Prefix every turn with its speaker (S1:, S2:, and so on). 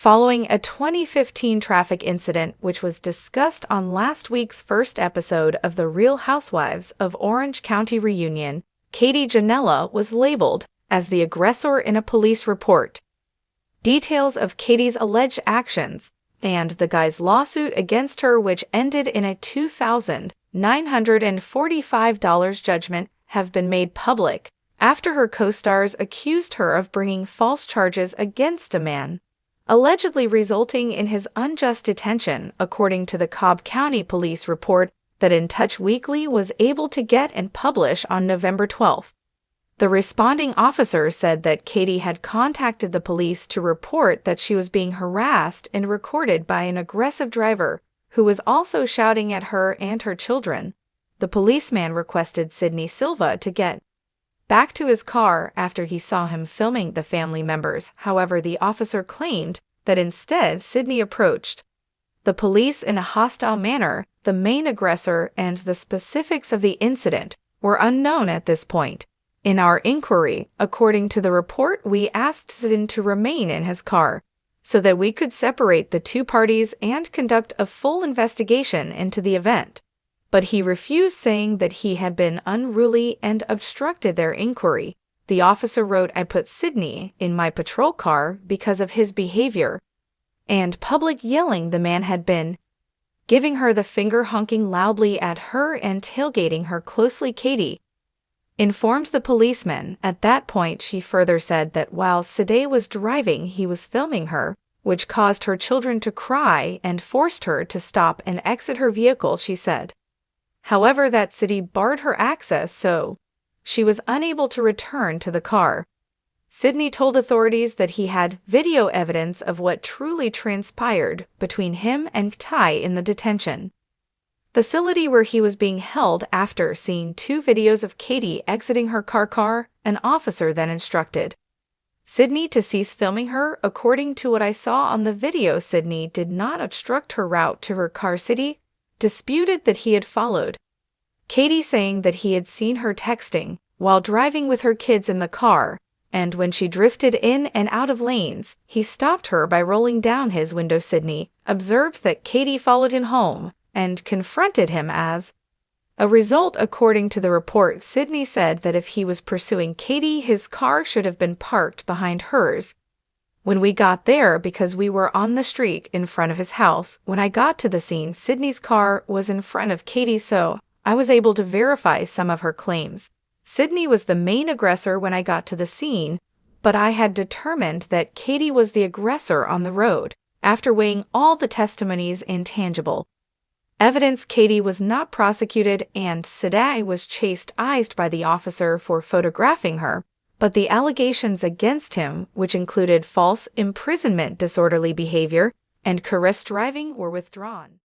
S1: Following a 2015 traffic incident which was discussed on last week's first episode of The Real Housewives of Orange County Reunion, Katie Ginella was labeled as the aggressor in a police report. Details of Katie's alleged actions and the guy's lawsuit against her, which ended in a $2,945 judgment, have been made public after her co-stars accused her of bringing false charges against a man, allegedly resulting in his unjust detention, according to the Cobb County Police report that In Touch Weekly was able to get and publish on November 12. The responding officer said that Katie had contacted the police to report that she was being harassed and recorded by an aggressive driver who was also shouting at her and her children. The policeman requested Sydney Silva to get back to his car after he saw him filming the family members. However, the officer claimed that instead Sydney approached the police in a hostile manner. The main aggressor and the specifics of the incident were unknown at this point. In our inquiry, according to the report, we asked Sydney to remain in his car so that we could separate the two parties and conduct a full investigation into the event. But he refused, saying that he had been unruly and obstructed their inquiry. The officer wrote, "I put Sydney in my patrol car because of his behavior and public yelling. The man had been giving her the finger, honking loudly at her and tailgating her closely," Katie informed the policeman. At that point, she further said that while Sade was driving, he was filming her, which caused her children to cry and forced her to stop and exit her vehicle, she said. However, that city barred her access, so she was unable to return to the car. Sydney told authorities that he had video evidence of what truly transpired between him and Ty in the detention facility where he was being held. After seeing two videos of Katie exiting her car, an officer then instructed Sydney to cease filming her. "According to what I saw on the video, Sydney did not obstruct her route to her car." Sydney disputed that he had followed Katie, saying that he had seen her texting while driving with her kids in the car, and when she drifted in and out of lanes, he stopped her by rolling down his window. Sydney observed that Katie followed him home and confronted him as a result. According to the report, Sydney said that if he was pursuing Katie, his car should have been parked behind hers when we got there because we were on the street in front of his house. When I got to the scene, Sydney's car was in front of Katie's, so I was able to verify some of her claims. Sydney was the main aggressor when I got to the scene, but I had determined that Katie was the aggressor on the road. After weighing all the testimonies and tangible evidence, Katie was not prosecuted and Sade was chastised by the officer for photographing her, but the allegations against him, which included false imprisonment, disorderly behavior, and careless driving, were withdrawn.